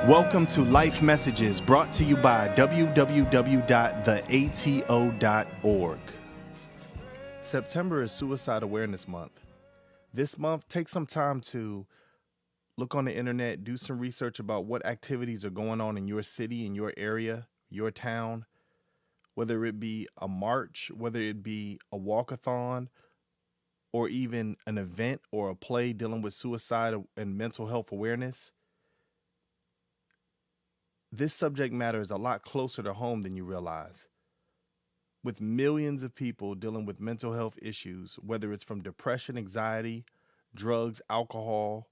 Welcome to Life Messages, brought to you by www.theato.org. September is Suicide Awareness Month. This month, take some time to look on the internet, do some research about what activities are going on in your city, in your area, your town, whether it be a march, whether it be a walkathon, or even an event or a play dealing with suicide and mental health awareness. This subject matter is a lot closer to home than you realize. With millions of people dealing with mental health issues, whether it's from depression, anxiety, drugs, alcohol,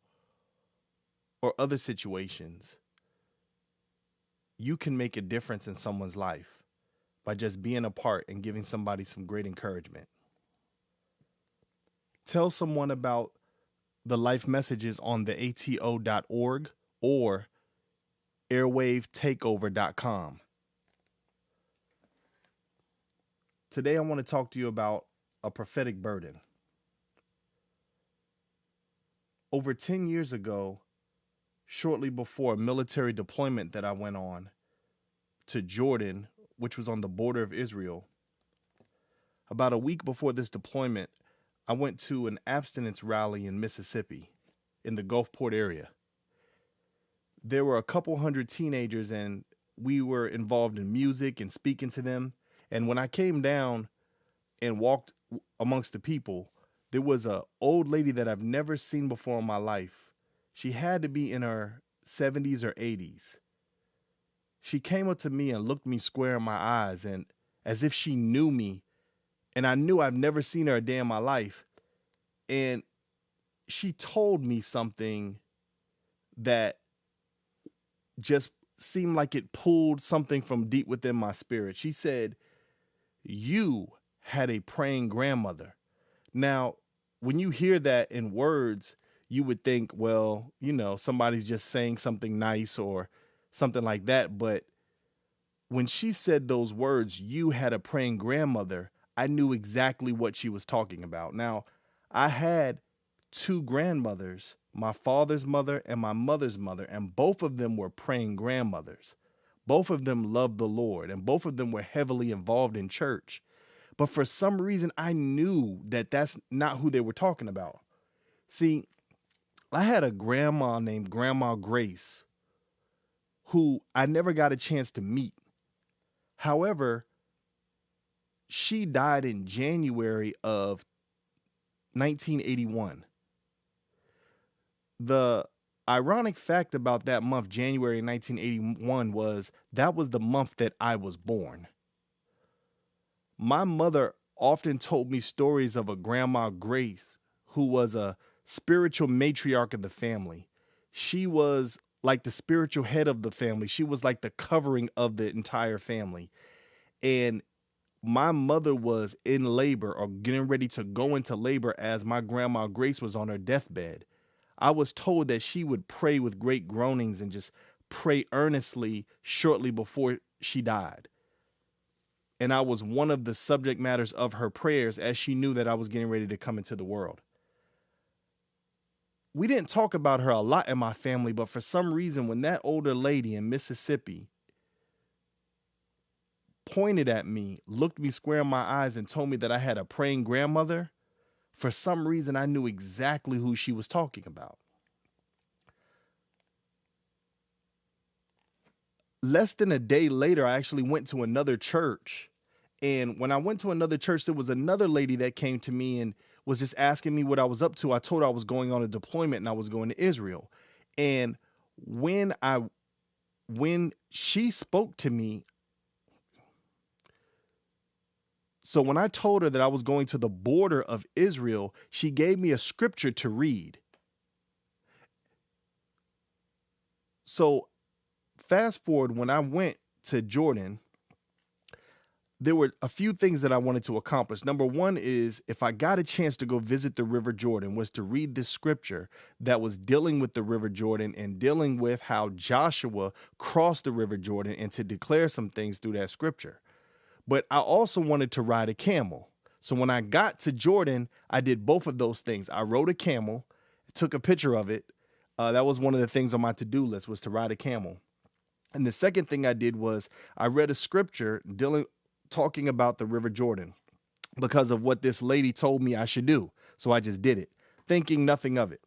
or other situations, you can make a difference in someone's life by just being a part and giving somebody some great encouragement. Tell someone about the life messages on the A.T.O.org or airwavetakeover.com. Today I want to talk to you about a prophetic burden. Over 10 years ago, shortly before a military deployment that I went on to Jordan, which was on the border of Israel, about a week before this deployment, I went to an abstinence rally in Mississippi, in the Gulfport area. There were a couple hundred teenagers, and we were involved in music and speaking to them. And when I came down and walked amongst the people, there was an old lady that I've never seen before in my life. She had to be in her 70s or 80s. She came up to me and looked me square in my eyes, and as if she knew me. And I knew I've never seen her a day in my life. And she told me something that just seemed like it pulled something from deep within my spirit. She said, "You had a praying grandmother." Now, when you hear that in words, you would think, well, somebody's just saying something nice or something like that. But when she said those words, "You had a praying grandmother," I knew exactly what she was talking about. Now, I had two grandmothers, my father's mother and my mother's mother, and both of them were praying grandmothers. Both of them loved the Lord, and both of them were heavily involved in church. But for some reason, I knew that that's not who they were talking about. See, I had a grandma named Grandma Grace, who I never got a chance to meet. However, she died in January of 1981. The ironic fact about that month, January 1981, was that was the month that I was born. My mother often told me stories of a Grandma Grace who was a spiritual matriarch of the family. She was like the spiritual head of the family. She was like the covering of the entire family. And my mother was in labor or getting ready to go into labor as my Grandma Grace was on her deathbed. I was told that she would pray with great groanings and just pray earnestly shortly before she died. And I was one of the subject matters of her prayers as she knew that I was getting ready to come into the world. We didn't talk about her a lot in my family, but for some reason, when that older lady in Mississippi pointed at me, looked me square in my eyes, and told me that I had a praying grandmother, for some reason, I knew exactly who she was talking about. Less than a day later, I actually went to another church. And when I went to another church, there was another lady that came to me and was just asking me what I was up to. I told her I was going on a deployment and I was going to Israel. And when she spoke to me, so when I told her that I was going to the border of Israel, she gave me a scripture to read. So fast forward, when I went to Jordan, there were a few things that I wanted to accomplish. Number one is, if I got a chance to go visit the River Jordan, was to read this scripture that was dealing with the River Jordan and dealing with how Joshua crossed the River Jordan, and to declare some things through that scripture. But I also wanted to ride a camel. So when I got to Jordan, I did both of those things. I rode a camel, took a picture of it. That was one of the things on my to-do list, was to ride a camel. And the second thing I did was I read a scripture talking about the River Jordan because of what this lady told me I should do. So I just did it, thinking nothing of it.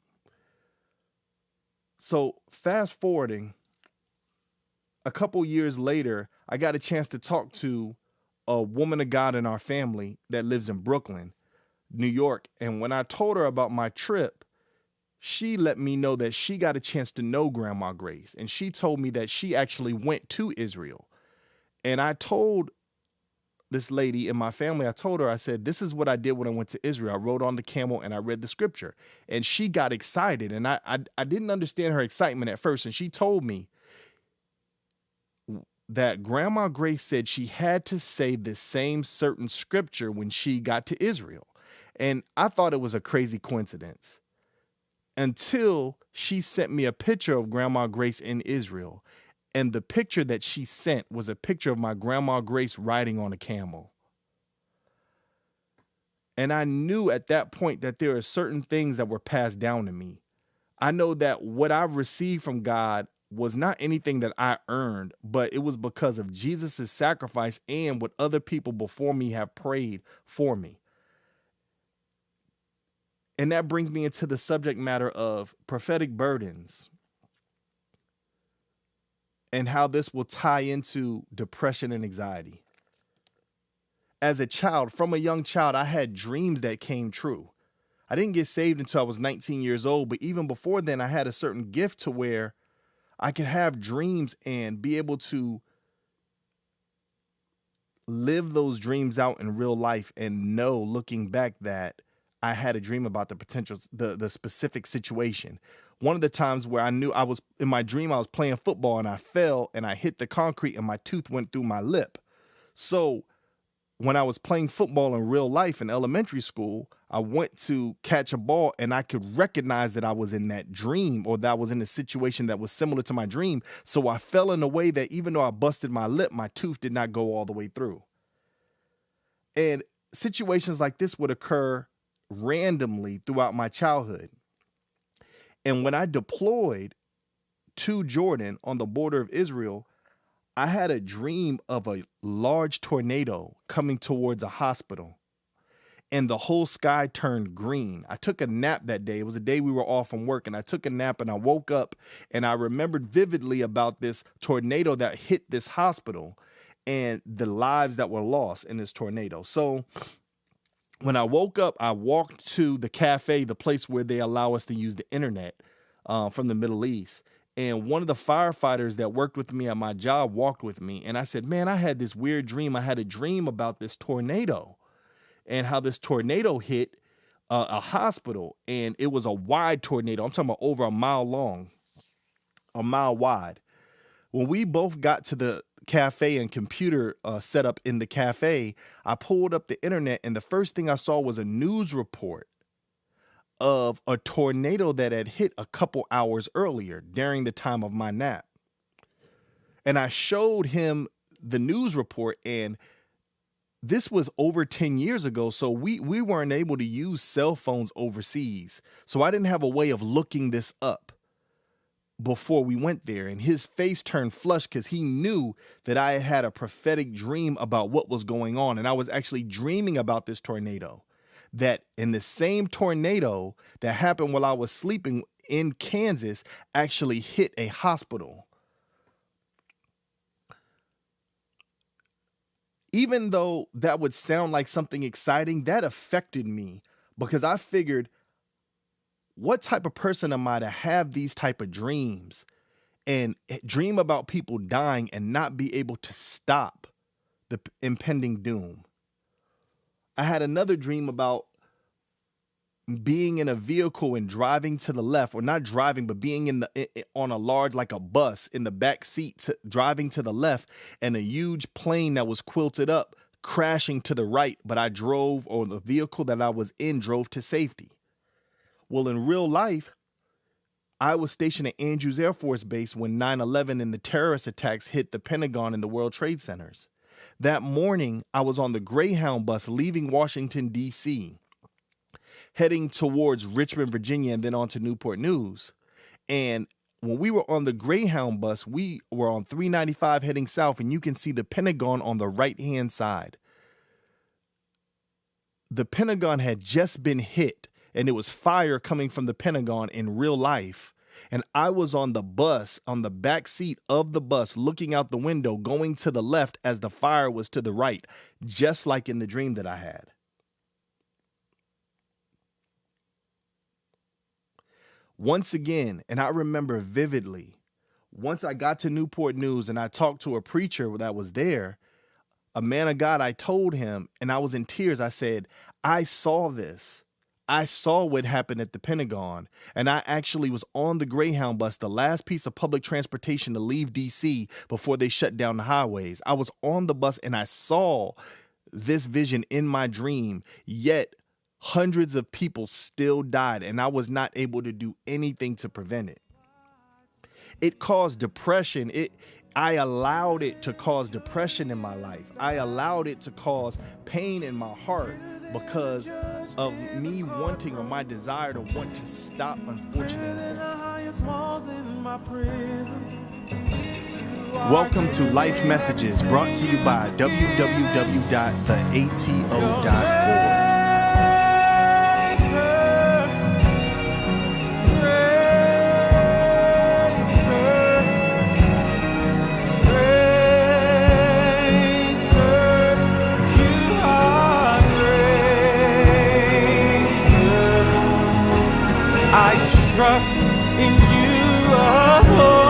So fast forwarding, a couple years later, I got a chance to talk to a woman of God in our family that lives in Brooklyn, New York. And when I told her about my trip, she let me know that she got a chance to know Grandma Grace. And she told me that she actually went to Israel. And I told this lady in my family, I told her, I said, this is what I did when I went to Israel. I rode on the camel and I read the scripture. And she got excited. And I didn't understand her excitement at first. And she told me that Grandma Grace said she had to say the same certain scripture when she got to Israel. And I thought it was a crazy coincidence until she sent me a picture of Grandma Grace in Israel. And the picture that she sent was a picture of my Grandma Grace riding on a camel. And I knew at that point that there are certain things that were passed down to me. I know that what I received from God was not anything that I earned, but it was because of Jesus' sacrifice and what other people before me have prayed for me. And that brings me into the subject matter of prophetic burdens and how this will tie into depression and anxiety. As a child, from a young child, I had dreams that came true. I didn't get saved until I was 19 years old, but even before then, I had a certain gift to where I could have dreams and be able to live those dreams out in real life and know, looking back, that I had a dream about the potential, the specific situation. One of the times where I knew I was in my dream, I was playing football and I fell and I hit the concrete and my tooth went through my lip. So when I was playing football in real life in elementary school, I went to catch a ball and I could recognize that I was in that dream, or that I was in a situation that was similar to my dream. So I fell in a way that even though I busted my lip, my tooth did not go all the way through. And situations like this would occur randomly throughout my childhood. And when I deployed to Jordan on the border of Israel, I had a dream of a large tornado coming towards a hospital, and the whole sky turned green. I took a nap that day. It was a day we were off from work, and I took a nap and I woke up and I remembered vividly about this tornado that hit this hospital and the lives that were lost in this tornado. So when I woke up, I walked to the cafe, the place where they allow us to use the internet from the Middle East. And one of the firefighters that worked with me at my job walked with me. And I said, man, I had this weird dream. I had a dream about this tornado and how this tornado hit a hospital. And it was a wide tornado. I'm talking about over a mile long, a mile wide. When we both got to the cafe and computer set up in the cafe, I pulled up the internet and the first thing I saw was a news report of a tornado that had hit a couple hours earlier during the time of my nap. And I showed him the news report, and this was over 10 years ago. So we weren't able to use cell phones overseas. So I didn't have a way of looking this up before we went there. And his face turned flushed because he knew that I had had a prophetic dream about what was going on. And I was actually dreaming about this tornado. That in the same tornado that happened while I was sleeping in Kansas actually hit a hospital. Even though that would sound like something exciting, that affected me because I figured, what type of person am I to have these type of dreams and dream about people dying and not be able to stop the impending doom? I had another dream about being in a vehicle and driving to the left, or not driving, but being on a large, like a bus, in the back seat, driving to the left, and a huge plane that was quilted up crashing to the right. But I drove, or the vehicle that I was in drove to safety. Well, in real life, I was stationed at Andrews Air Force Base when 9/11 and the terrorist attacks hit the Pentagon and the World Trade Centers. That morning, I was on the Greyhound bus leaving Washington, D.C., heading towards Richmond, Virginia, and then on to Newport News. And when we were on the Greyhound bus, we were on 395 heading south, and you can see the Pentagon on the right-hand side. The Pentagon had just been hit, and it was fire coming from the Pentagon in real life. And I was on the bus, on the back seat of the bus, looking out the window, going to the left as the fire was to the right, just like in the dream that I had. Once again, and I remember vividly, once I got to Newport News and I talked to a preacher that was there, a man of God, I told him, and I was in tears, I said, I saw this. I saw what happened at the Pentagon, and I actually was on the Greyhound bus, the last piece of public transportation to leave D.C. before they shut down the highways. I was on the bus, and I saw this vision in my dream, yet hundreds of people still died, and I was not able to do anything to prevent it. It caused depression. I allowed it to cause depression in my life. I allowed it to cause pain in my heart because of me wanting, or my desire to want to stop unfortunate events. Welcome to Life Messages, brought to you by www.theato.org. Trust in you alone.